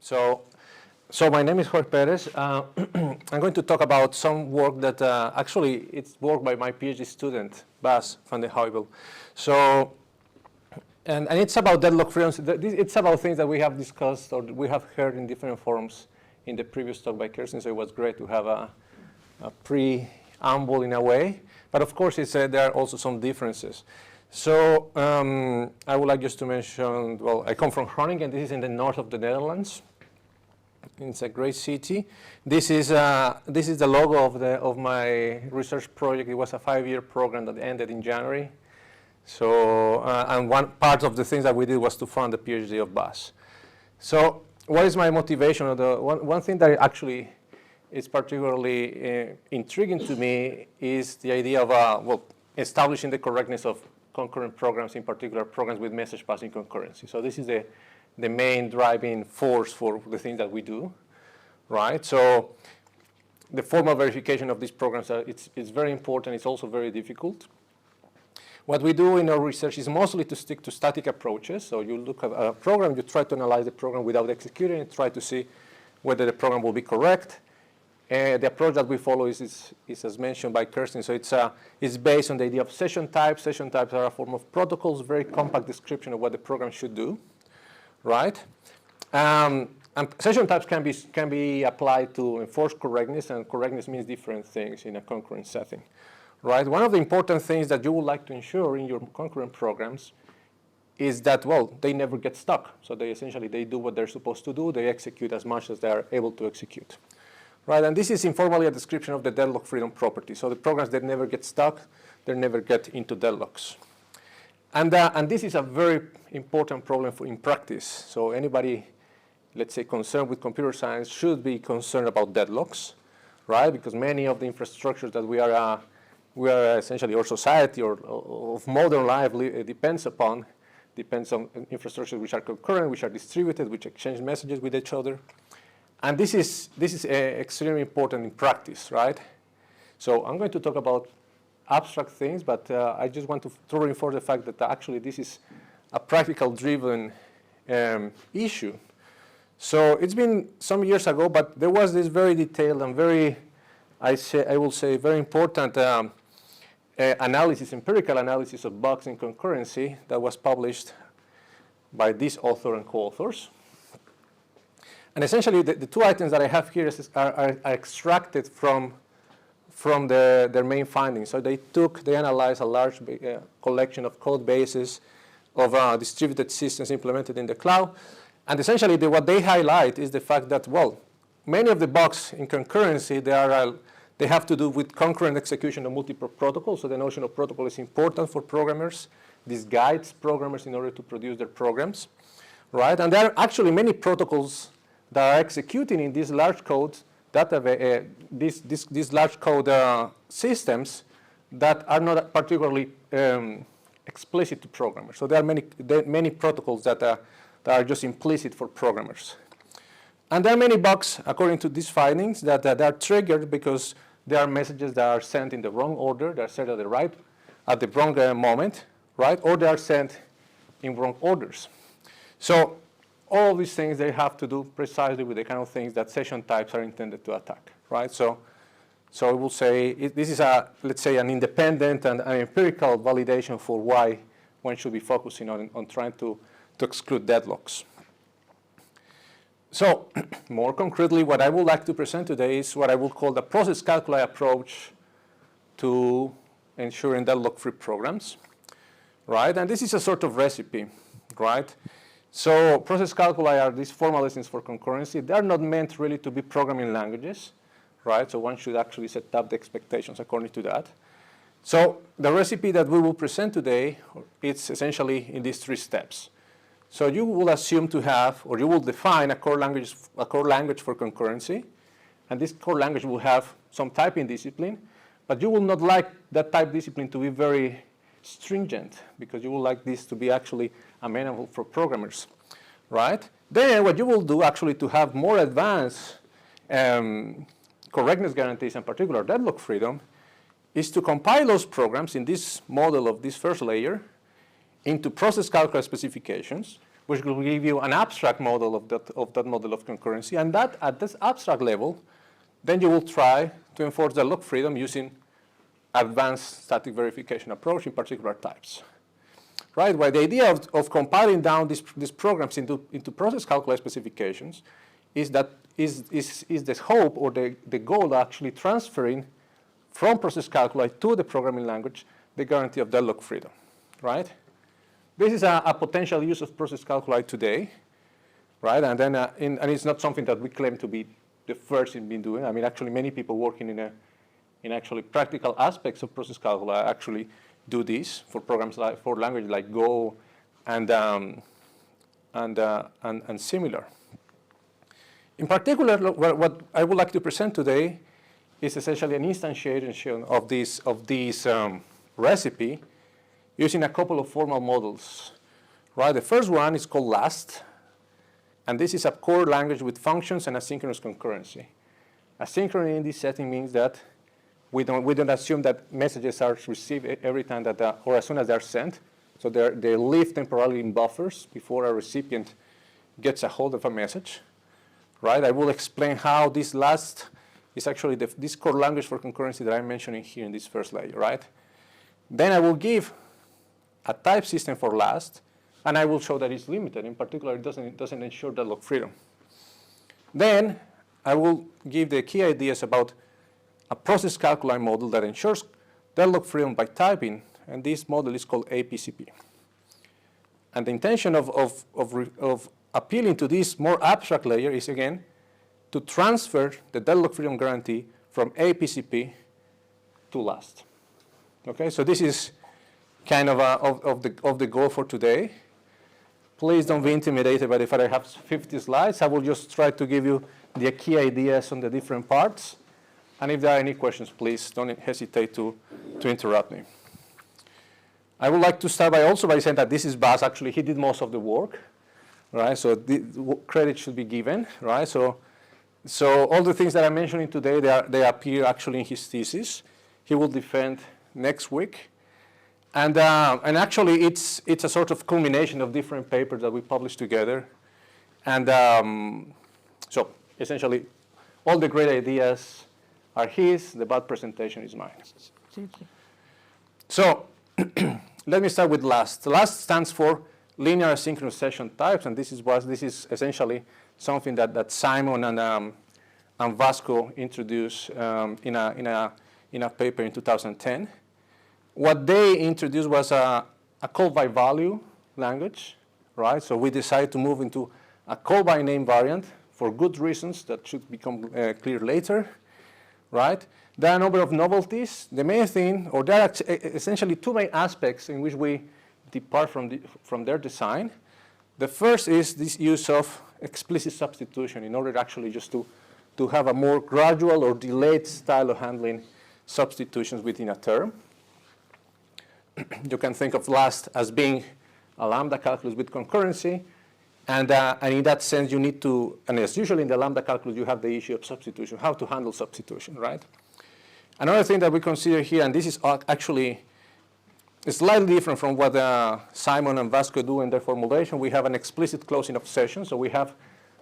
So my name is Jorge Perez. I'm going to talk about some work that actually it's work by my PhD student, Bas van der Heuvel. So, and it's about deadlock freedom. It's about things that we have discussed or we have heard in different forums in the previous talk by Kirsten. So it was great to have a preamble in a way. But of course, there are also some differences. So I would like just to mention, well, I come from Groningen. This is in the north of the Netherlands. It's a great city. This is the logo of my research project. It was a 5-year program that ended in January. So and one part of the things that we did was to fund the PhD of Bas. So what is my motivation? One thing that actually is particularly intriguing to me is the idea of well, establishing the correctness of concurrent programs, in particular programs with message passing concurrency. So this is the main driving force for the things that we do, right? So the formal verification of these programs, it's very important. It's also very difficult. What we do in our research is mostly to stick to static approaches. So you look at a program, you try to analyze the program without executing it, try to see whether the program will be correct. The approach that we follow is as mentioned by Kirsten. So it's based on the idea of session types. Session types are a form of protocols, very compact description of what the program should do, right? And session types can be applied to enforce correctness, and correctness means different things in a concurrent setting, right? One of the important things that you would like to ensure in your concurrent programs is that, well, they never get stuck. So they essentially do what they're supposed to do. They execute as much as they are able to execute. Right, and this is informally a description of the deadlock freedom property. So the programs that never get stuck, they never get into deadlocks. And this is a very important problem in practice. So anybody, let's say, concerned with computer science should be concerned about deadlocks, right? Because many of the infrastructures that we are essentially, our society or of modern life depends on infrastructures which are concurrent, which are distributed, which exchange messages with each other. And this is extremely important in practice, right? So I'm going to talk about abstract things, but I just want to reinforce the fact that actually this is a practical-driven issue. So it's been some years ago, but there was this very detailed and very, I will say, very important analysis, empirical analysis of bugs in concurrency that was published by this author and co-authors. And essentially, the two items that I have here are extracted from their main findings. So they analyzed a large collection of code bases of distributed systems implemented in the cloud. And essentially, what they highlight is the fact that, well, many of the bugs in concurrency, they have to do with concurrent execution of multiple protocols. So the notion of protocol is important for programmers. This guides programmers in order to produce their programs, right? And there are actually many protocols that are executing in these large codes, these large code systems that are not particularly explicit to programmers. So there are many protocols that are just implicit for programmers. And there are many bugs, according to these findings, that are triggered because there are messages that are sent in the wrong order, they are sent at the wrong moment, right? Or they are sent in wrong orders. So all these things, they have to do precisely with the kind of things that session types are intended to attack, right? So I will say this is let's say, an independent and an empirical validation for why one should be focusing on trying to exclude deadlocks. So more concretely, what I would like to present today is what I would call the process calculi approach to ensuring deadlock-free programs, right? And this is a sort of recipe, right? So process calculi are these formalisms for concurrency. They are not meant really to be programming languages, right? So one should actually set up the expectations according to that. So the recipe that we will present today, it's essentially in these 3 steps. So you will assume to have, or you will define a core language for concurrency. And this core language will have some typing discipline, but you will not like that type discipline to be very stringent, because you would like this to be actually amenable for programmers, right? Then what you will do actually to have more advanced correctness guarantees, in particular deadlock freedom, is to compile those programs in this model of this first layer into process calculi specifications, which will give you an abstract model of that model of concurrency. And that at this abstract level, then you will try to enforce deadlock freedom using advanced static verification approach in particular types. Right? Well, the idea of compiling down these programs into process calculi specifications is that is the hope or the goal of actually transferring from process calculi to the programming language the guarantee of deadlock freedom. Right? This is a potential use of process calculi today, right? And then, and it's not something that we claim to be the first in being doing. I mean, actually, many people working in actually practical aspects of process calculi actually do this for programs like for languages like Go and similar. In particular, what I would like to present today is essentially an instantiation of this recipe using a couple of formal models, right? The first one is called last, and this is a core language with functions and asynchronous concurrency. Asynchrony in this setting means that we don't assume that messages are received every time that or as soon as they're sent. So they live temporarily in buffers before a recipient gets a hold of a message, right? I will explain how this last is actually this core language for concurrency that I'm mentioning here in this first layer, right? Then I will give a type system for last, and I will show that it's limited. In particular, it doesn't ensure deadlock freedom. Then I will give the key ideas about a process calculi model that ensures deadlock freedom by typing, and this model is called APCP. And the intention of appealing to this more abstract layer is, again, to transfer the deadlock freedom guarantee from APCP to last. Okay, so this is kind of the goal for today. Please don't be intimidated by the fact I have 50 slides. I will just try to give you the key ideas on the different parts. And if there are any questions, please don't hesitate to interrupt me. I would like to start by saying that this is Bas. Actually, he did most of the work, right? So the credit should be given, right? So all the things that I'm mentioning today, they appear actually in his thesis. He will defend next week. And actually, it's a sort of culmination of different papers that we published together. And so essentially, all the great ideas are his. The bad presentation is mine. So let me start with last. Last stands for linear asynchronous session types, and this is essentially something that Simon and Vasco introduced in a paper in 2010. What they introduced was a call by value language, right? So we decided to move into a call by name variant for good reasons that should become clear later, right? There are a number of novelties. The main thing, or there are essentially two main aspects in which we depart from their design. The first is this use of explicit substitution in order actually just to have a more gradual or delayed style of handling substitutions within a term. You can think of last as being a lambda calculus with concurrency, and in that sense you need to, and as usually in the lambda calculus you have the issue of substitution, how to handle substitution, right? Another thing that we consider here, and this is actually slightly different from what Simon and Vasco do in their formulation, we have an explicit closing of session, so we have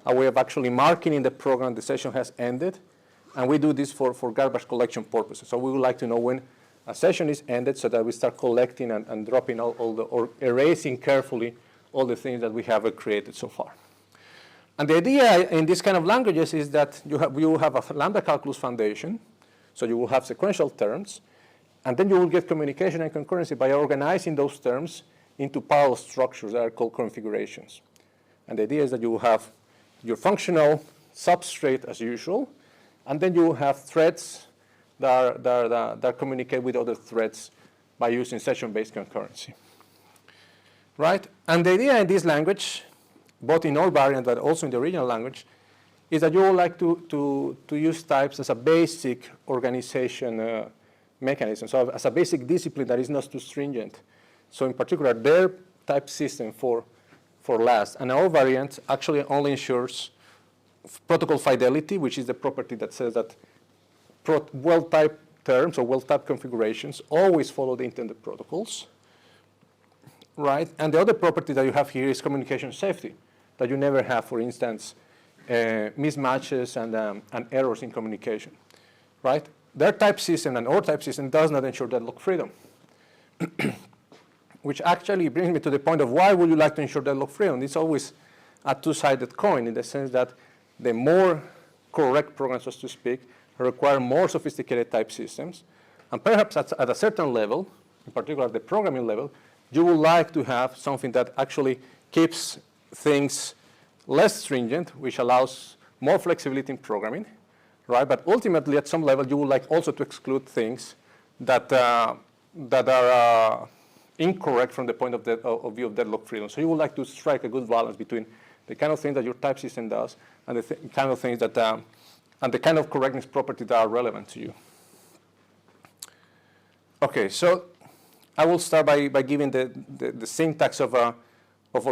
a way of actually marking in the program the session has ended, and we do this for garbage collection purposes. So we would like to know when a session is ended so that we start collecting and dropping or erasing carefully all the things that we have created so far. And the idea in this kind of languages is that you will have a lambda calculus foundation, so you will have sequential terms, and then you will get communication and concurrency by organizing those terms into parallel structures that are called configurations. And the idea is that you will have your functional substrate as usual, and then you will have threads that communicate with other threads by using session-based concurrency, right? And the idea in this language, both in our variant but also in the original language, is that you would like to use types as a basic organization mechanism, so as a basic discipline that is not too stringent. So in particular, their type system for last, and our variant actually only ensures protocol fidelity, which is the property that says that well-typed terms or well-typed configurations always follow the intended protocols. right? And the other property that you have here is communication safety, that you never have, for instance, mismatches and errors in communication, right? Their type system and our type system does not ensure deadlock freedom, which actually brings me to the point of why would you like to ensure deadlock freedom? It's always a two-sided coin in the sense that the more correct programs, so to speak, require more sophisticated type systems. And perhaps at a certain level, in particular the programming level, you would like to have something that actually keeps things less stringent, which allows more flexibility in programming, right? But ultimately, at some level, you would like also to exclude things that are incorrect from the point of view of deadlock freedom. So you would like to strike a good balance between the kind of things that your type system does and the kind of things that, and the kind of correctness properties that are relevant to you. Okay, so I will start by giving the syntax of our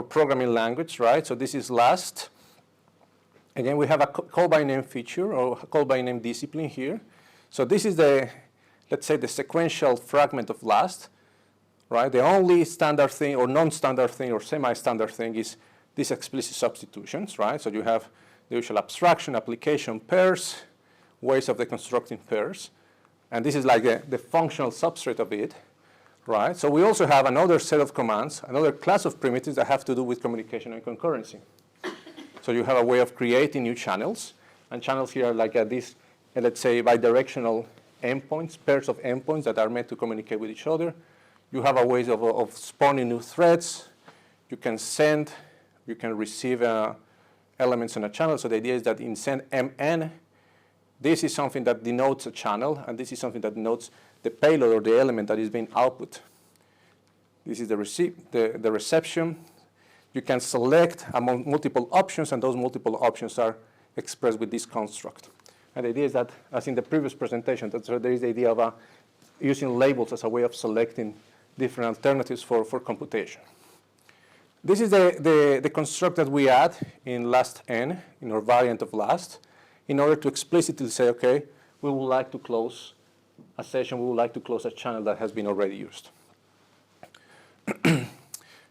programming language, right? So this is last. Again, we have a call by name feature or call by name discipline here. So this is the, let's say, the sequential fragment of last, right? The only standard thing or non-standard thing or semi-standard thing is these explicit substitutions, right? So you have the usual abstraction, application, pairs, ways of deconstructing pairs. And this is like the functional substrate of it, right? So we also have another set of commands, another class of primitives that have to do with communication and concurrency. So you have a way of creating new channels. And channels here are like these, let's say, bidirectional endpoints, pairs of endpoints that are meant to communicate with each other. You have a way of spawning new threads. You can send, you can receive elements on a channel. So the idea is that in send mn, this is something that denotes a channel, and this is something that denotes the payload or the element that is being output. This is the reception. You can select among multiple options, and those multiple options are expressed with this construct. And the idea is that, as in the previous presentation, that there is the idea of using labels as a way of selecting different alternatives for computation. This is the construct that we add in last n, in our variant of last, in order to explicitly say, okay, we would like to close a session, we would like to close a channel that has been already used.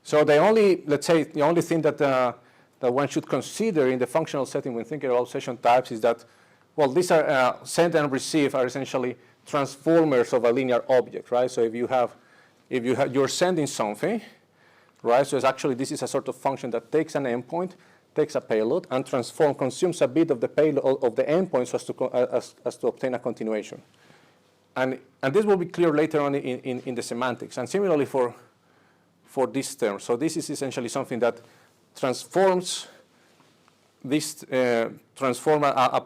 So the only, let's say, the only thing that one should consider in the functional setting when thinking about session types is that, well, these are send and receive are essentially transformers of a linear object, right? So if you're sending something, right? So it's actually, this is a sort of function that takes an endpoint, takes a payload, and consumes a bit of the payload of the endpoint so as to obtain a continuation. And this will be clear later on in the semantics. And similarly for this term. So this is essentially something that transforms a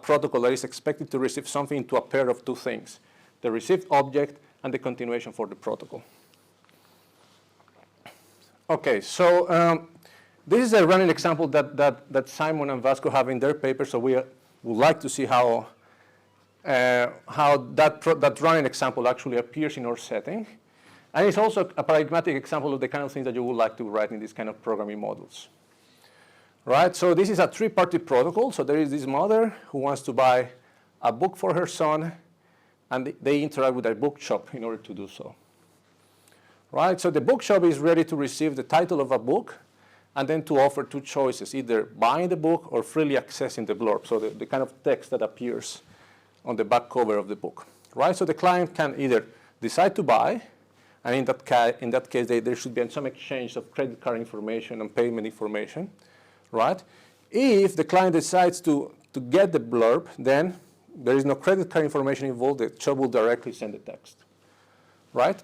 protocol that is expected to receive something into a pair of two things, the received object and the continuation for the protocol. Okay, so this is a running example that Simon and Vasco have in their paper, so we would like to see how that running example actually appears in our setting. And it's also a paradigmatic example of the kind of things that you would like to write in these kind of programming models. Right, so this is a three-party protocol. So there is this mother who wants to buy a book for her son, and they interact with a bookshop in order to do so. Right, so the bookshop is ready to receive the title of a book, and then to offer two choices, either buying the book or freely accessing the blurb, so the kind of text that appears on the back cover of the book. Right, so the client can either decide to buy, and in that case, there should be some exchange of credit card information and payment information. Right? If the client decides to get the blurb, then there is no credit card information involved. The shop will directly send the text. Right?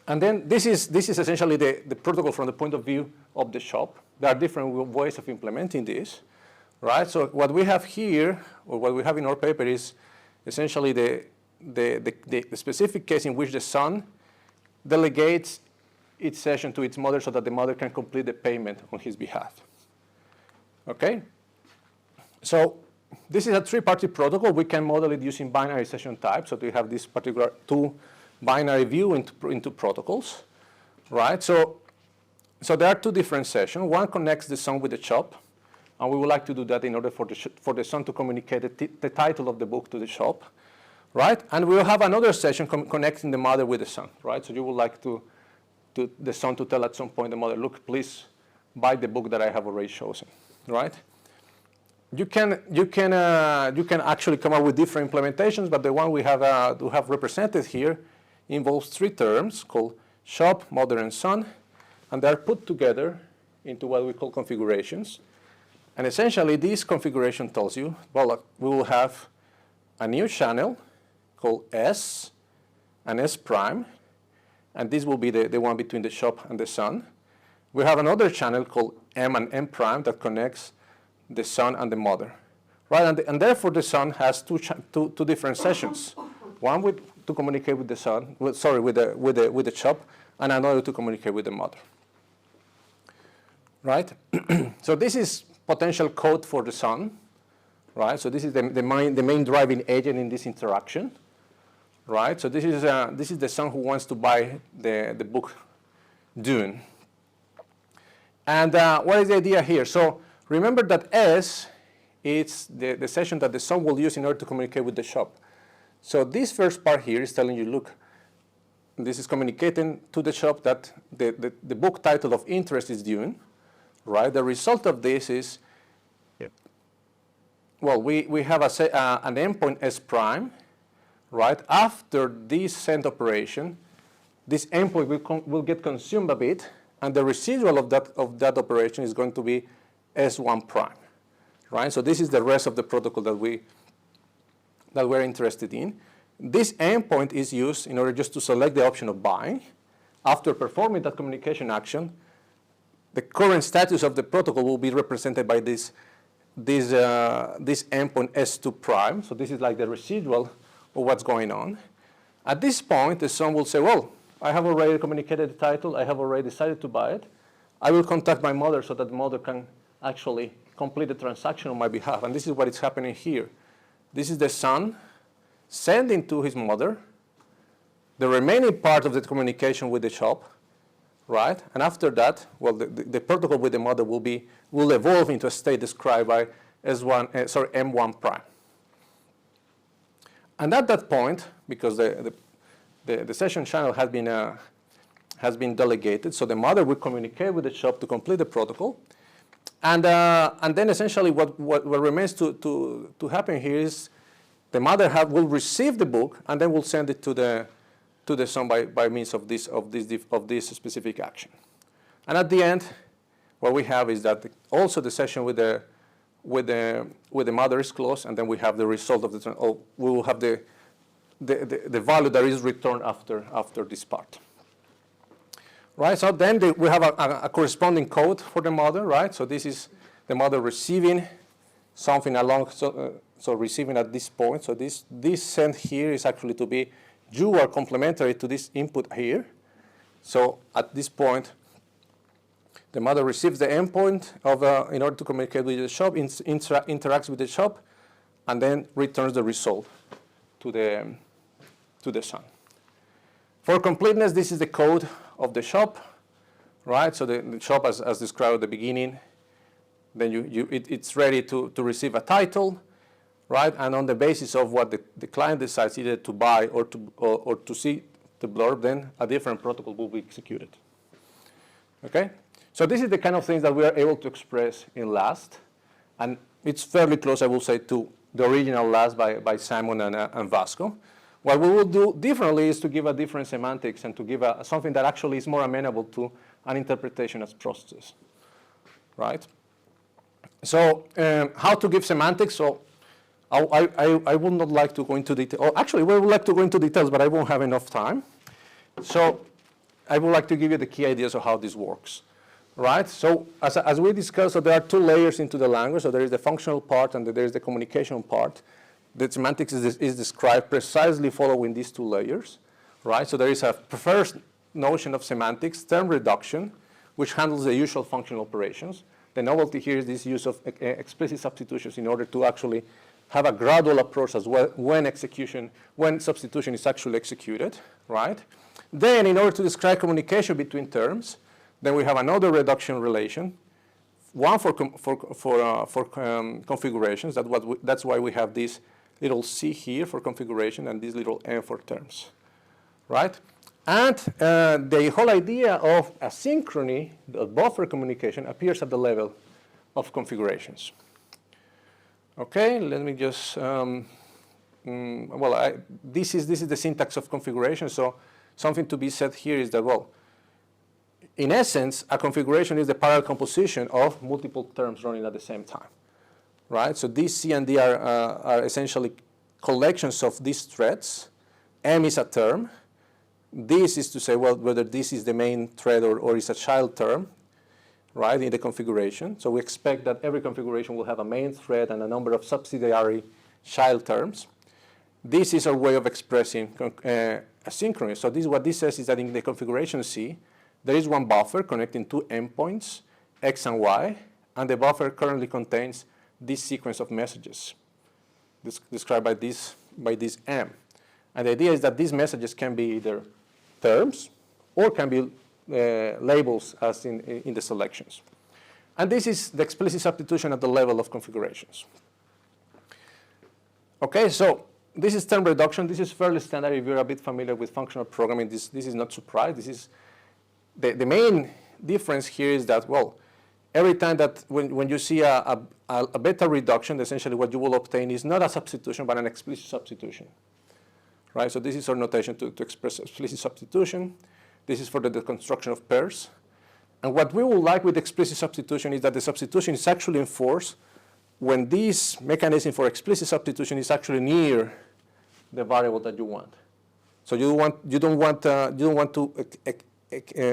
And then this is essentially the protocol from the point of view of the shop. There are different ways of implementing this. Right? So what we have here, or what we have in our paper, is essentially the specific case in which the son delegates its session to its mother so that the mother can complete the payment on his behalf. Okay? So this is a three-party protocol. We can model it using binary session types. So we have this particular two binary view into protocols. Right? So there are two different sessions. One connects the son with the shop. And we would like to do that in order for the son to communicate the title of the book to the shop. Right? And we will have another session connecting the mother with the son. Right? So you would like to to the son to tell at some point the mother, look, please buy the book that I have already chosen, right? You can actually come up with different implementations, but the one we have represented here involves 3 terms called shop, mother, and son, and they are put together into what we call configurations. And essentially, this configuration tells you, well, we will have a new channel called S and S prime, and this will be the one between the shop and the son. We have another channel called M and M prime that connects the son and the mother, right? And therefore, the son has two different sessions. One to communicate with the son, with the shop, and another to communicate with the mother, right? So this is potential code for the son, right? So this is the main driving agent in this interaction, right? So this is the son who wants to buy the book Dune. And what is the idea here? So remember that S is the session that the son will use in order to communicate with the shop. So this first part here is telling you, look, this is communicating to the shop that the book title of interest is Dune, right? The result of this is, well, we have an endpoint S prime, right? After this send operation, this endpoint will get consumed a bit, and the residual of that operation is going to be S1 prime, right? So this is the rest of the protocol that we're interested in. This endpoint is used in order just to select the option of buying. After performing that communication action, the current status of the protocol will be represented by this endpoint S2 prime. So this is like the residual of what's going on. At this point, the son will say, well, I have already communicated the title. I have already decided to buy it. I will contact my mother so that the mother can actually complete the transaction on my behalf. And this is what is happening here. This is the son sending to his mother the remaining part of the communication with the shop, right? And after that, well, the protocol with the mother will evolve into a state described by M1 prime. And at that point, because the session channel has been delegated, so the mother will communicate with the shop to complete the protocol. And then essentially what remains to happen here is the mother will receive the book and then will send it to the son by means of this specific action. And at the end, what we have is that also the session with the mother is closed, and then we have the result of we will have the value that is returned after this part. Right, so then we have a corresponding code for the mother, right? So this is the mother receiving something along, so receiving at this point. So this send here is actually to be, you are complementary to this input here. So at this point, the mother receives the endpoint in order to communicate with the shop, interacts with the shop, and then returns the result to the son. For completeness, this is the code of the shop, right? So the shop, as described at the beginning, then it's ready to receive a title, right? And on the basis of what the client decides either to buy or to see the blurb, then a different protocol will be executed. Okay? So this is the kind of things that we are able to express in LAST, and it's fairly close, I will say, to the original LAST by Simon and Vasco. What we will do differently is to give a different semantics and to give something that actually is more amenable to an interpretation as processes, right? So how to give semantics? So I would not like to go into detail. Or actually, we would like to go into details, but I won't have enough time. So I would like to give you the key ideas of how this works, right? So as we discussed, so there are 2 layers into the language. So there is the functional part and there is the communication part. The semantics is described precisely following these 2 layers, right? So there is a first notion of semantics, term reduction, which handles the usual functional operations. The novelty here is this use of explicit substitutions in order to actually have a gradual approach as well when substitution is actually executed, right? Then, in order to describe communication between terms, then we have another reduction relation, one for configurations. That's why we have this little c here for configuration and this little n for terms, right? And the whole idea of asynchrony, the buffer communication, appears at the level of configurations. Okay, let me just, this is the syntax of configuration. So something to be said here is that, well, in essence, a configuration is the parallel composition of multiple terms running at the same time, right? So these C and D are essentially collections of these threads. M is a term. This is to say, well, whether this is the main thread or is a child term, right, in the configuration. So we expect that every configuration will have a main thread and a number of subsidiary child terms. This is our way of expressing asynchronous. So what this says is that in the configuration C, there is one buffer connecting two endpoints, X and Y, and the buffer currently contains this sequence of messages described by this M. And the idea is that these messages can be either terms or can be labels as in the selections. And this is the explicit substitution at the level of configurations. Okay, so this is term reduction. This is fairly standard. If you're a bit familiar with functional programming, this is not surprise. This is the main difference here is that, well, every time that when you see a beta reduction, essentially what you will obtain is not a substitution, but an explicit substitution. Right, so this is our notation to express explicit substitution. This is for the deconstruction of pairs. And what we would like with explicit substitution is that the substitution is actually enforced when this mechanism for explicit substitution is actually near the variable that you want. So you don't want to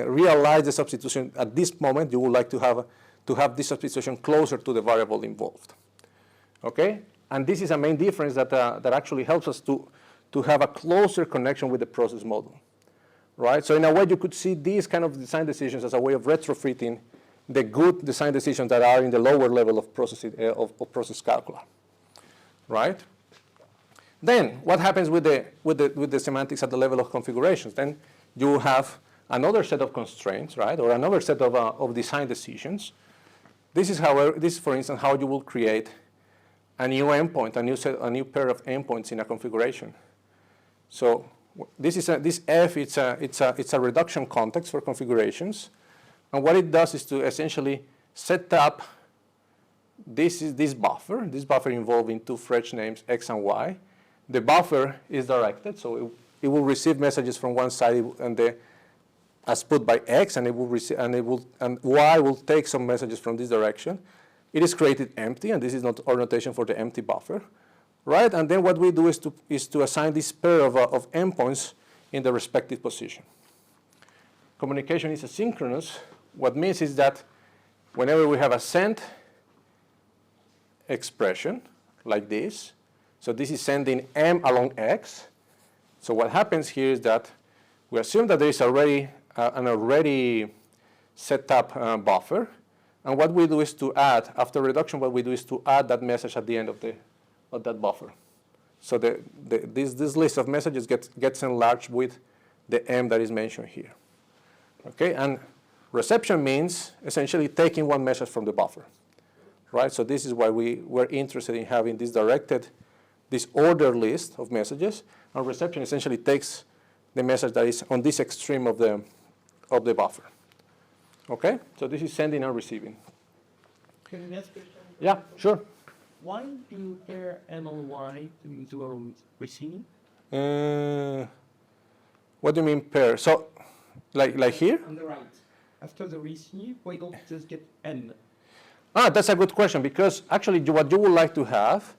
realize the substitution at this moment. You would like to have this substitution closer to the variable involved. Okay, and this is a main difference that actually helps us to have a closer connection with the process model, right? So in a way, you could see these kind of design decisions as a way of retrofitting the good design decisions that are in the lower level of process calcula, right? Then what happens with the semantics at the level of configurations? Then you have another set of constraints, right, or another set of design decisions. This is, for instance, how you will create a new endpoint, a new pair of endpoints in a configuration. So this F, it's a reduction context for configurations, and what it does is to essentially set up this buffer involving two French names X and Y. The buffer is directed, so it will receive messages from one side as put by X, and Y will take some messages from this direction. It is created empty, and this is not our notation for the empty buffer. Right, and then what we do is to assign this pair of endpoints in the respective position. Communication is asynchronous. What means is that whenever we have a send expression like this, so this is sending M along X. So what happens here is that we assume that there is already an already set up buffer, and what we do is to add, after reduction, what we do is to add that message at the end of that buffer. So this list of messages gets enlarged with the M that is mentioned here. Okay, and reception means essentially taking one message from the buffer, right? So this is why we're interested in having this ordered list of messages, and reception essentially takes the message that is on this extreme of the buffer. Okay, so this is sending and receiving. Can I ask you? Yeah, sure. Why do you pair M and Y to a receiving? What do you mean pair? So, like here? On the right. After the receive, why don't you just get N? That's a good question, because actually what you would like to have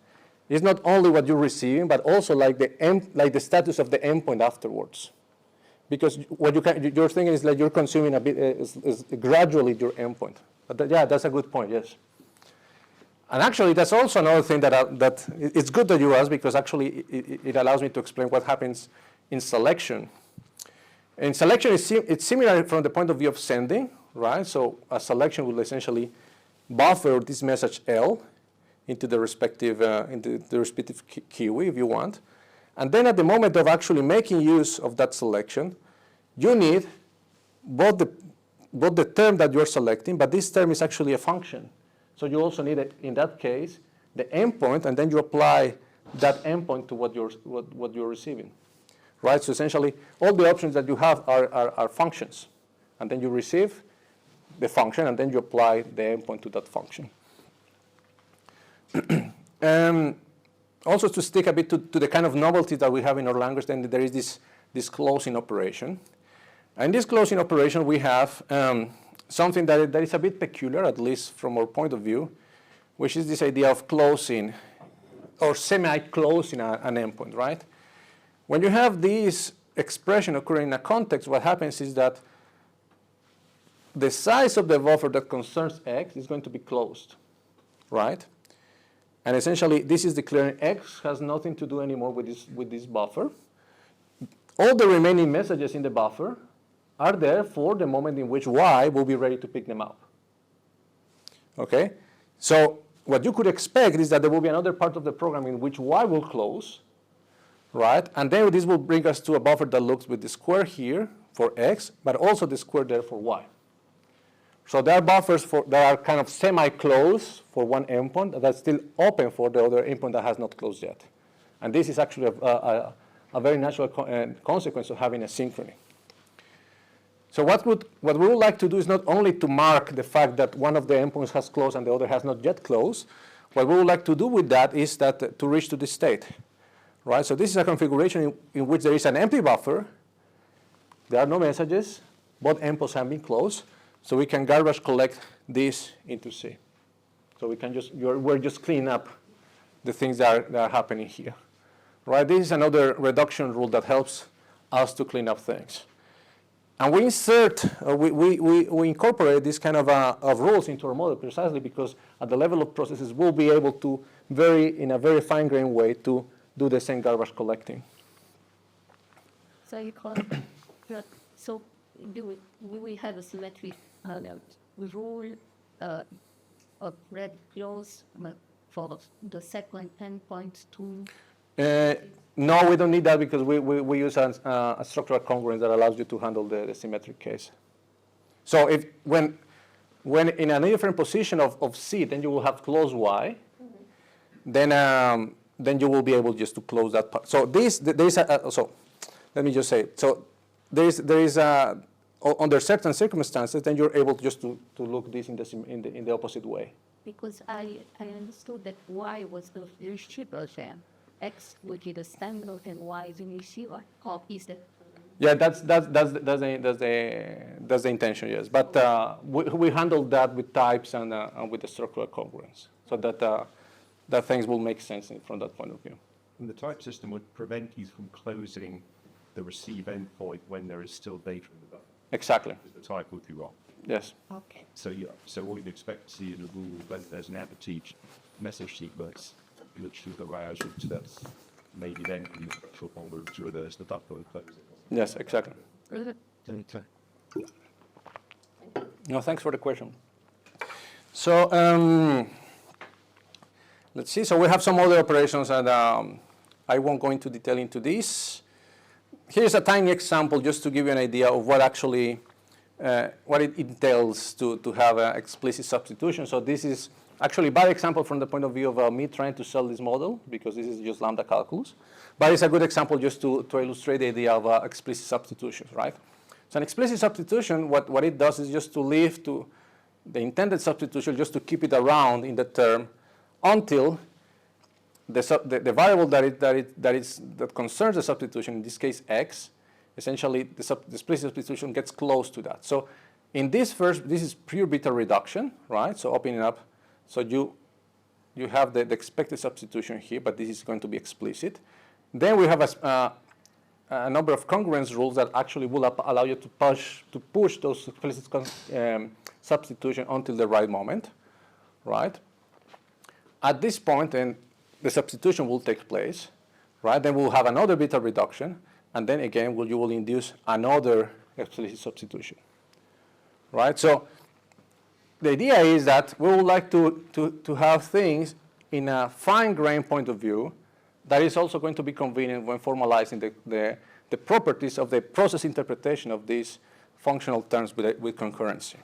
is not only what you're receiving, but also like the status of the endpoint afterwards. Because what you're thinking is like you're consuming a bit is gradually your endpoint. But yeah, that's a good point. Yes. And actually, that's also another thing that it's good that you ask, because actually it allows me to explain what happens in selection. In selection, it's similar from the point of view of sending, right? So a selection will essentially buffer this message L into the respective queue, if you want. And then at the moment of actually making use of that selection, you need both the term that you're selecting, but this term is actually a function. So you also need, in that case, the endpoint, and then you apply that endpoint to what you're receiving, right? So essentially, all the options that you have are functions. And then you receive the function, and then you apply the endpoint to that function. Also, to stick a bit to the kind of novelty that we have in our language, then there is this closing operation. And this closing operation, we have something that is a bit peculiar, at least from our point of view, which is this idea of closing or semi-closing an endpoint, right? When you have this expression occurring in a context, what happens is that the size of the buffer that concerns X is going to be closed, right? And essentially, this is declaring X has nothing to do anymore with this buffer. All the remaining messages in the buffer are there for the moment in which Y will be ready to pick them up. Okay? So what you could expect is that there will be another part of the program in which Y will close, right? And then this will bring us to a buffer that looks with the square here for X, but also the square there for Y. So there are buffers that are kind of semi-closed for one endpoint that's still open for the other endpoint that has not closed yet. And this is actually a very natural consequence of having asynchrony. So what we would like to do is not only to mark the fact that one of the endpoints has closed and the other has not yet closed. What we would like to do with that is that to reach to this state, right? So this is a configuration in which there is an empty buffer. There are no messages. Both endpoints have been closed. So we can garbage collect this into C. So we can we're just cleaning up the things that are happening here, right? This is another reduction rule that helps us to clean up things. And we insert, we incorporate this kind of rules into our model precisely because at the level of processes, we'll be able to in a very fine-grained way to do the same garbage collecting. So you call so we have a symmetric rule of red close for the second endpoint to. No, we don't need that because we use a structural congruence that allows you to handle the symmetric case. So if when in a different position of C, then you will have close Y. Mm-hmm. Then you will be able just to close that part. So so let me just say. So there is under certain circumstances, then you're able just to look this in the opposite way. Because I understood that Y was the receiver there. X would be the standard and Y is the receiver. Or is that? Yeah, that's the intention, yes. But we handled that with types and with the structural congruence, so that things will make sense from that point of view. And the type system would prevent you from closing the receive endpoint when there is still data in the buffer. Exactly. The type would be wrong. Yes. Okay. So what you'd expect to see in a rule when there's an anti-teach message sequence, which should arouse to that, maybe then you should onward to reverse the buffer and close it. Yes, exactly. Okay. No, thanks for the question. So let's see. So we have some other operations, and I won't go into detail into this. Here's a tiny example just to give you an idea of what actually what it entails to have an explicit substitution. So this is actually a bad example from the point of view of me trying to sell this model, because this is just lambda calculus. But it's a good example just to illustrate the idea of explicit substitutions, right? So an explicit substitution, what it does is just to leave to the intended substitution, just to keep it around in the term until the variable that concerns the substitution, in this case X, essentially the explicit substitution gets close to that. So in this this is pure beta reduction, right? So opening up, so you have the expected substitution here, but this is going to be explicit. Then we have a number of congruence rules that actually will allow you to push those explicit substitution until the right moment, right? At this point, then the substitution will take place, right? Then we'll have another beta reduction, and then again you will induce another explicit substitution, right? So the idea is that we would like to have things in a fine-grained point of view that is also going to be convenient when formalizing the properties of the process interpretation of these functional terms with concurrency.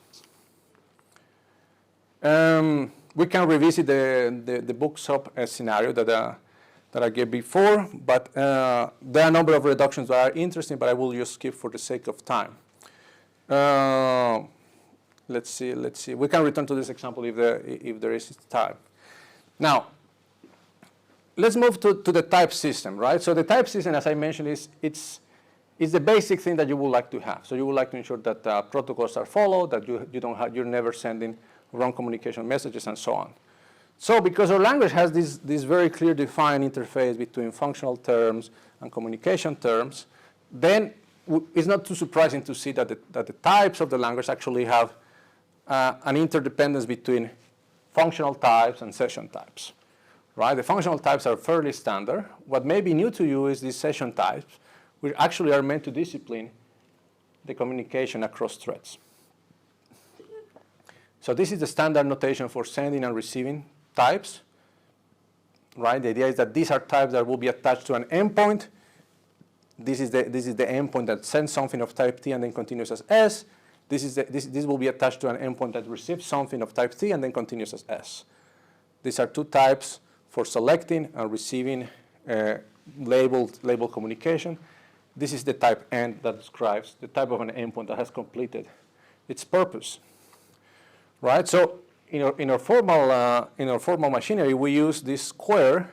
We can revisit the bookshop scenario that that I gave before, but there are a number of reductions that are interesting, but I will just skip for the sake of time. Let's see. We can return to this example if there is time. Now, let's move to the type system, right? So the type system, as I mentioned, it's the basic thing that you would like to have. So you would like to ensure that protocols are followed, that you're never sending wrong communication messages, and so on. So because our language has this very clear defined interface between functional terms and communication terms, then it's not too surprising to see that the types of the language actually have an interdependence between functional types and session types, right? The functional types are fairly standard. What may be new to you is these session types, which actually are meant to discipline the communication across threads. So this is the standard notation for sending and receiving types, right? The idea is that these are types that will be attached to an endpoint. This is the endpoint that sends something of type T and then continues as S. This will be attached to an endpoint that receives something of type T and then continues as S. These are two types for selecting and receiving labeled communication. This is the type N that describes the type of an endpoint that has completed its purpose, right? So in our formal machinery, we use this square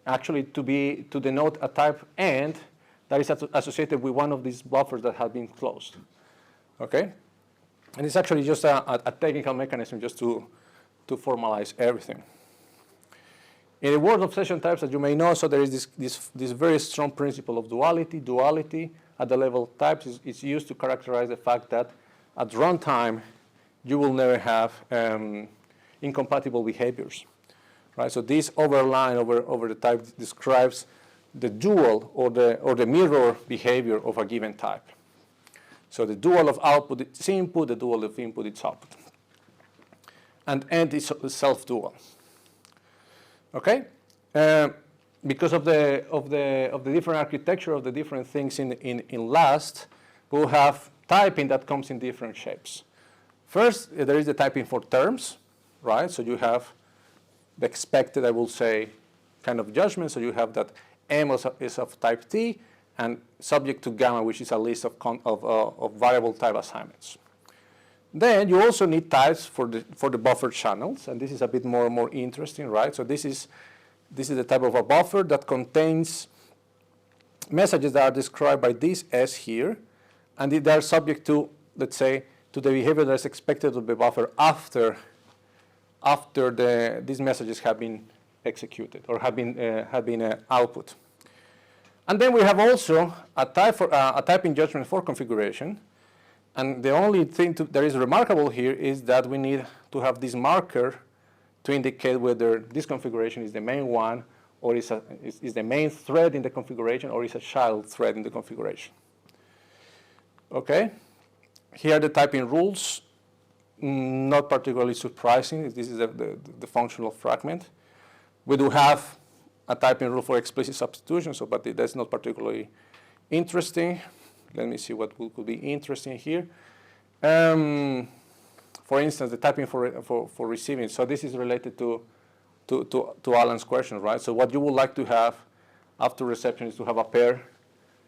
actually to denote a type AND that is associated with one of these buffers that have been closed. Okay, and it's actually just a technical mechanism just to formalize everything. In the world of session types, as you may know, so there is this very strong principle of duality. Duality at the level of types is used to characterize the fact that at runtime, you will never have incompatible behaviors, right? So this overline over the type describes the dual or the mirror behavior of a given type. So the dual of output is input, the dual of input is output, and end is self-dual. Okay, because of the different architecture of the different things in last, we'll have typing that comes in different shapes. First, there is the typing for terms, right? So you have the expected, I will say, kind of judgment. So you have that M is of type T and subject to gamma, which is a list of variable type assignments. Then you also need types for the buffer channels, and this is a bit more interesting, right? So this is the type of a buffer that contains messages that are described by this S here, and they are subject to, let's say, to the behavior that is expected of the buffer after these messages have been executed or have been output. And then we have also a typing judgment for configuration. And the only thing that is remarkable here is that we need to have this marker to indicate whether this configuration is the main one or is the main thread in the configuration or is a child thread in the configuration. Okay? Here are the typing rules. Not particularly surprising. This is the functional fragment. We do have a typing rule for explicit substitution, but that's not particularly interesting. Let me see what could be interesting here. For instance, the typing for receiving. So this is related to Alan's question, right? So what you would like to have after reception is to have a pair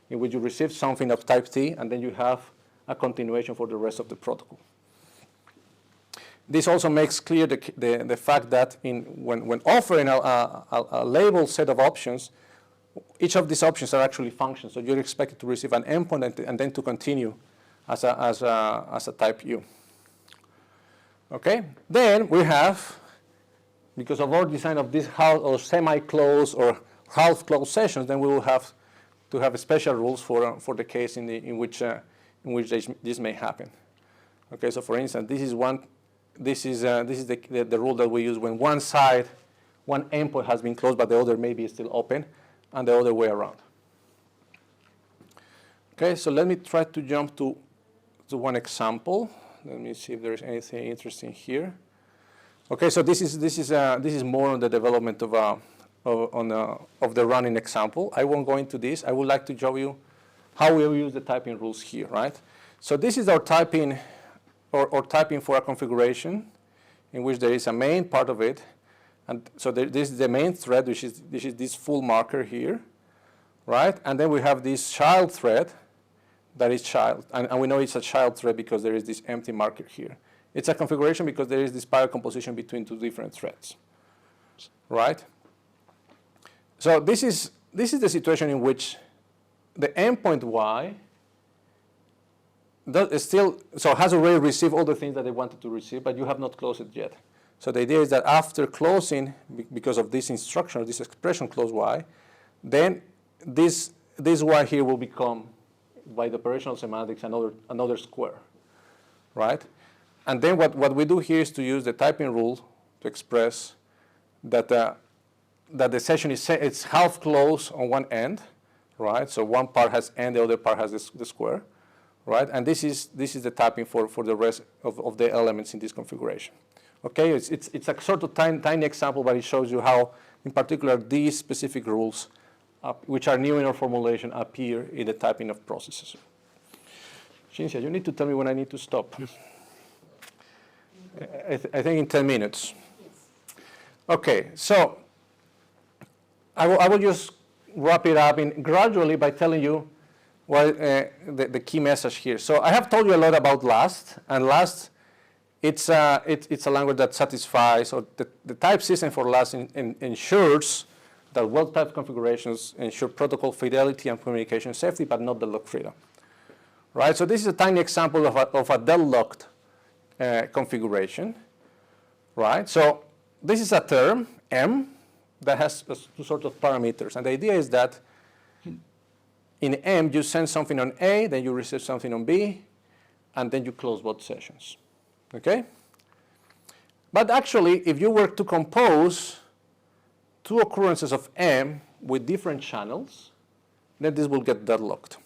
in which you receive something of type T, and then you have a continuation for the rest of the protocol. This also makes clear the fact that when offering a labeled set of options, each of these options are actually functions. So you're expected to receive an endpoint and then to continue as a type U. Okay. Then we have, because of our design of this half or semi-closed or half-closed sessions, then we will have to have special rules for the case in which this may happen. Okay. So for instance, this is the rule that we use when one endpoint has been closed, but the other maybe is still open, and the other way around. Okay, so let me try to jump to one example. Let me see if there is anything interesting here. Okay, so this is more on the development of the running example. I won't go into this. I would like to show you how we use the typing rules here, right? So this is our typing. Or typing for a configuration in which there is a main part of it, And so this is the main thread, which is this full marker here, right? And then we have this child thread that is child. And we know it's a child thread because there is this empty marker here. It's a configuration because there is this spiral composition between two different threads, right? So this is the situation in which the endpoint Y has already received all the things that they wanted to receive, but you have not closed it yet. So the idea is that after closing, because of this instruction, or this expression close Y, then this Y here will become, by the operational semantics, another square, right? And then what we do here is to use the typing rule to express that the session it's half closed on one end, right? So one part has end, the other part has the square, right? And this is the typing for the rest of the elements in this configuration. Okay, it's a sort of tiny example, but it shows you how, in particular, these specific rules, which are new in our formulation, appear in the typing of processes. Cinzia, you need to tell me when I need to stop. Yes. I think in 10 minutes. Okay, so I will just wrap it up gradually by telling you what the key message here. So I have told you a lot about Last, and Last, it's a language that satisfies, or the type system for Last ensures that well-typed configurations ensure protocol fidelity and communication safety, but not deadlock freedom. Right? So this is a tiny example of a deadlocked configuration. Right? So this is a term, M, that has two sort of parameters. And the idea is that in M, you send something on A, then you receive something on B, and then you close both sessions. Okay? But actually, if you were to compose two occurrences of M with different channels, then this will get deadlocked.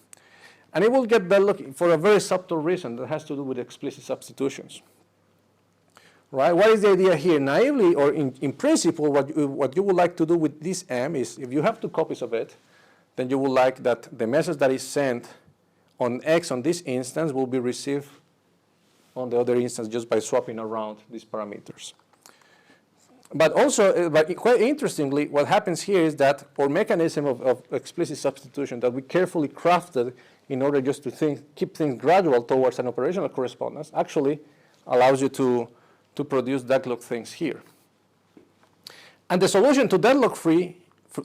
And it will get deadlocked for a very subtle reason that has to do with explicit substitutions. Right? What is the idea here? Naively, or in principle, what you would like to do with this M is, if you have two copies of it, then you would like that the message that is sent on X on this instance will be received on the other instance just by swapping around these parameters. But also, quite interestingly, what happens here is that our mechanism of explicit substitution that we carefully crafted in order just to keep things gradual towards an operational correspondence actually allows you to produce deadlock things here. And the solution to deadlock-free,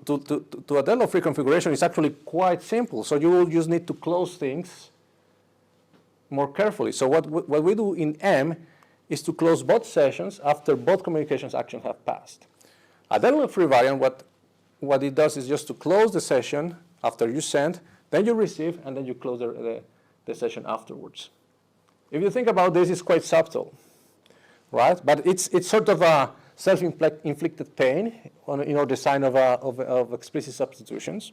to a deadlock-free configuration is actually quite simple. So you will just need to close things more carefully. So what we do in M is to close both sessions after both communications actions have passed. A deadlock-free variant, what it does is just to close the session after you send, then you receive, and then you close the session afterwards. If you think about this, it's quite subtle, right? But it's sort of a self-inflicted pain in our design of explicit substitutions,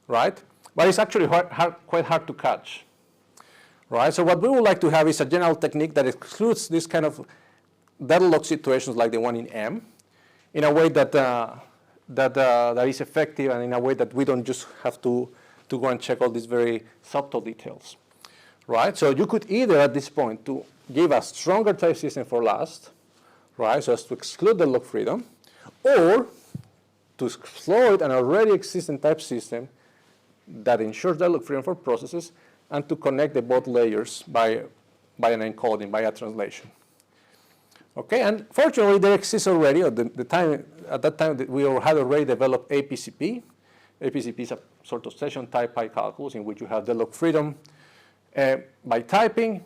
right? But it's actually quite hard to catch. Right? So what we would like to have is a general technique that excludes this kind of deadlock situations like the one in M, in a way that is effective, and in a way that we don't just have to go and check all these very subtle details. Right? So you could either at this point to give a stronger type system for Last, right, so as to exclude deadlock freedom, or to exploit an already existing type system that ensures deadlock freedom for processes, and to connect the both layers by an encoding, by a translation. Okay, and fortunately there exists already, at that time that we had already developed APCP. APCP is a sort of session type pi calculus in which you have deadlock freedom. By typing,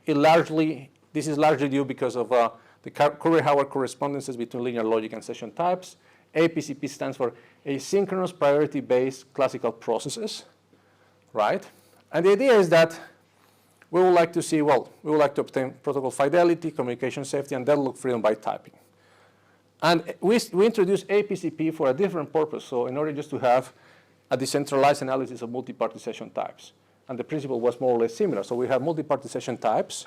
this is largely due because of the Curry-Howard correspondences between linear logic and session types. APCP stands for asynchronous priority-based classical processes, right? And the idea is that we would like to see, we would like to obtain protocol fidelity, communication safety, and deadlock freedom by typing. And we introduced APCP for a different purpose, so in order just to have a decentralized analysis of multi-party session types. And the principle was more or less similar. So we have multi-party session types.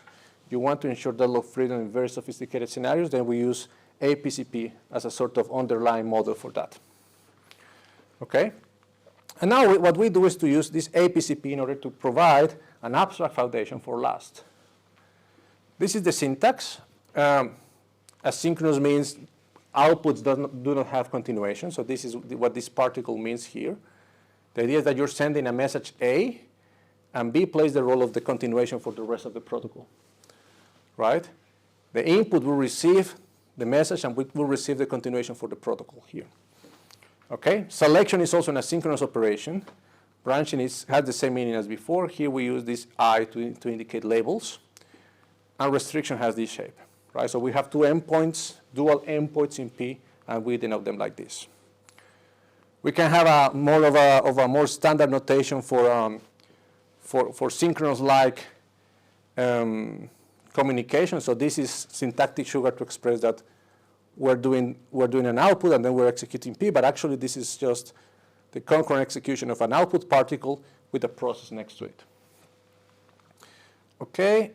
You want to ensure deadlock freedom in very sophisticated scenarios, then we use APCP as a sort of underlying model for that. Okay? And now what we do is to use this APCP in order to provide an abstract foundation for Last. This is the syntax. Asynchronous means outputs do not have continuation. So this is what this particle means here. The idea is that you're sending a message A, and B plays the role of the continuation for the rest of the protocol, right? The input will receive the message, and we will receive the continuation for the protocol here. Okay, selection is also an asynchronous operation. Branching has the same meaning as before. Here we use this I to indicate labels. And restriction has this shape, right? So we have two endpoints, dual endpoints in P, and we denote them like this. We can have more of a more standard notation for synchronous-like communication. So this is syntactic sugar to express that we're doing an output and then we're executing P, but actually this is just the concurrent execution of an output particle with a process next to it. Okay,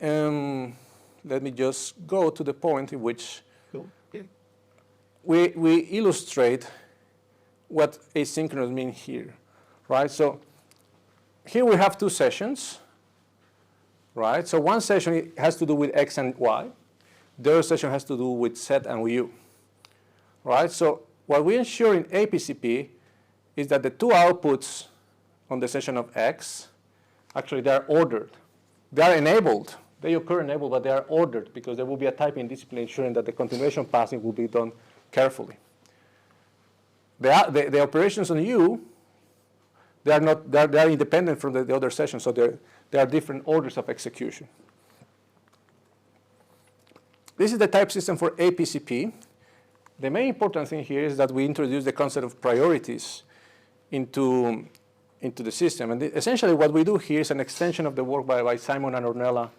let me just go to the point in which we illustrate what asynchronous means here, right? So here we have two sessions, right? So one session has to do with X and Y. The other session has to do with Z and U, right? So what we ensure in APCP is that the two outputs on the session of X, actually they are ordered. They are enabled. They occur enabled, but they are ordered because there will be a typing discipline ensuring that the continuation passing will be done carefully. The operations on U, they are independent from the other sessions, so there are different orders of execution. This is the type system for APCP. The main important thing here is that we introduce the concept of priorities into the system. And essentially what we do here is an extension of the work by Simon and Ornella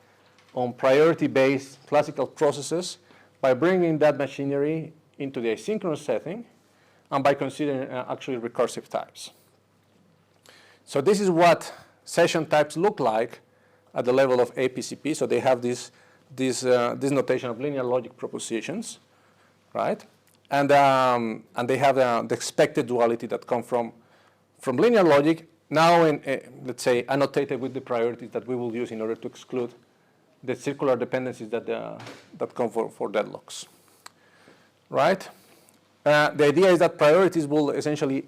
on priority-based classical processes by bringing that machinery into the asynchronous setting and by considering actually recursive types. So this is what session types look like at the level of APCP. So they have this notation of linear logic propositions, right? And they have the expected duality that come from linear logic, now let's say annotated with the priorities that we will use in order to exclude the circular dependencies that come for deadlocks, right? The idea is that priorities will essentially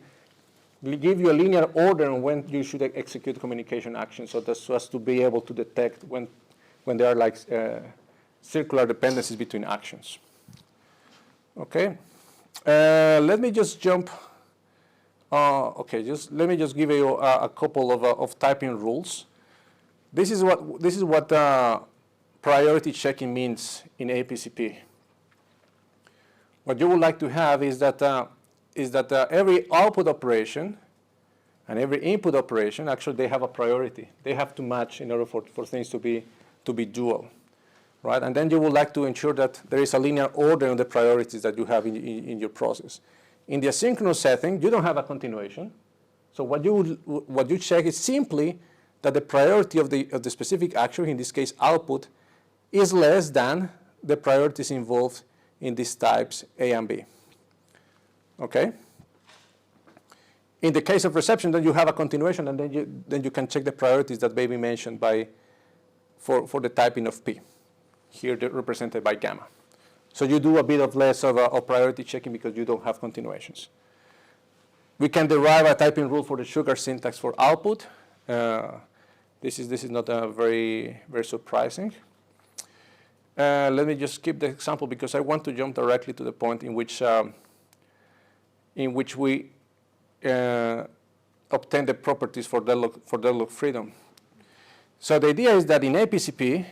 give you a linear order on when you should execute communication actions, so as to be able to detect when there are like circular dependencies between actions. Okay, let me just jump. Let me just give you a couple of typing rules. This is what priority checking means in APCP. What you would like to have is that every output operation and every input operation, actually they have a priority. They have to match in order for things to be dual, right? And then you would like to ensure that there is a linear order on the priorities that you have in your process. In the asynchronous setting, you don't have a continuation. So what you check is simply that the priority of the specific action, in this case output, is less than the priorities involved in these types A and B. Okay? In the case of reception, then you have a continuation, and then you can check the priorities that may be mentioned for the typing of P. Here they're represented by gamma. So you do a bit of less of priority checking because you don't have continuations. We can derive a typing rule for the sugar syntax for output. This is not very surprising. Let me just skip the example because I want to jump directly to the point in which we obtain the properties for Deadlock-freedom. So the idea is that in APCP,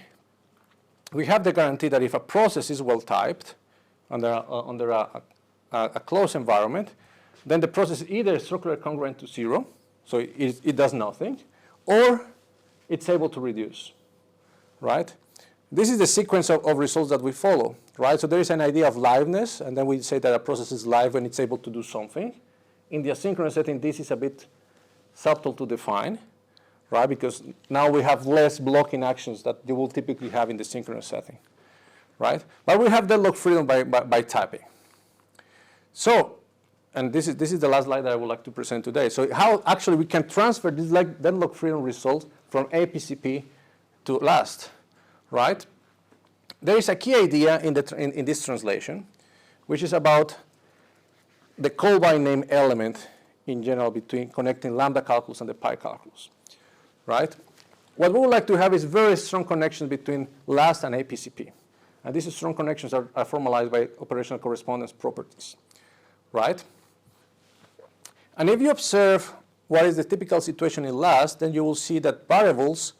we have the guarantee that if a process is well typed under a closed environment, then the process is either structurally congruent to 0, so it does nothing, or it's able to reduce, right? This is the sequence of results that we follow, right? So there is an idea of liveness, and then we say that a process is live when it's able to do something. In the asynchronous setting, this is a bit subtle to define, right? Because now we have less blocking actions that you will typically have in the synchronous setting, right? But we have deadlock freedom by typing. So, and this is the last slide that I would like to present today. So how actually we can transfer this deadlock freedom result from APCP to LAST, right? There is a key idea in this translation, which is about the call by name element in general between connecting lambda calculus and the pi calculus, right? What we would like to have is very strong connections between last and APCP. And these strong connections are formalized by operational correspondence properties, right? And if you observe what is the typical situation in last, then you will see that variables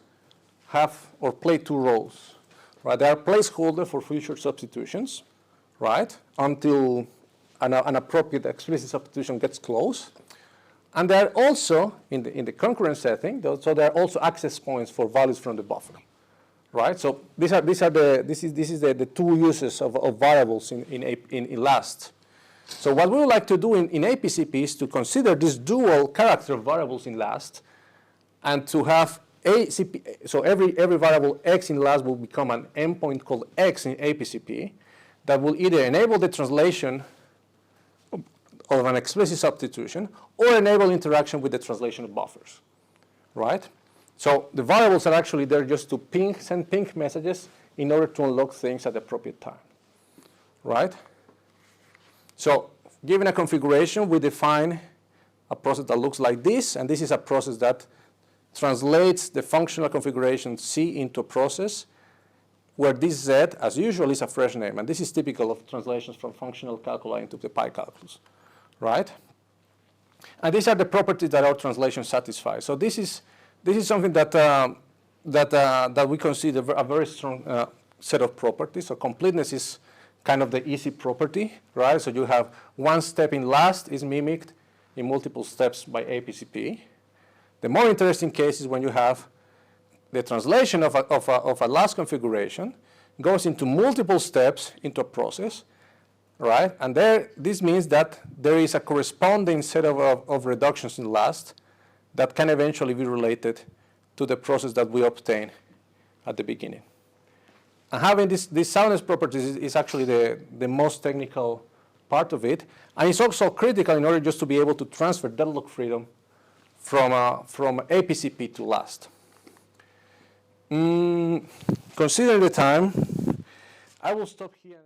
have or play two roles, right? They are placeholder for future substitutions, right? Until an appropriate explicit substitution gets close. And they are also, in the concurrent setting, so they are also access points for values from the buffer, right? So this is the two uses of variables in last. So what we would like to do in APCP is to consider this dual character of variables in last, and to have ACP, so every variable x in last will become an endpoint called x in APCP that will either enable the translation of an explicit substitution or enable interaction with the translation of buffers, right? So the variables are actually there just to send ping messages in order to unlock things at the appropriate time, right? So given a configuration, we define a process that looks like this, and this is a process that translates the functional configuration C into a process where this Z, as usual, is a fresh name. And this is typical of translations from functional calculi into the pi calculus, right? And these are the properties that our translation satisfies. So this is something that we consider a very strong set of properties. So completeness is kind of the easy property, right? So you have one step in last is mimicked in multiple steps by APCP. The more interesting case is when you have the translation of a last configuration goes into multiple steps into a process, right? And this means that there is a corresponding set of reductions in last that can eventually be related to the process that we obtain at the beginning. And having these soundness properties is actually the most technical part of it. And it's also critical in order just to be able to transfer deadlock freedom from APCP to last. Considering the time, I will stop here.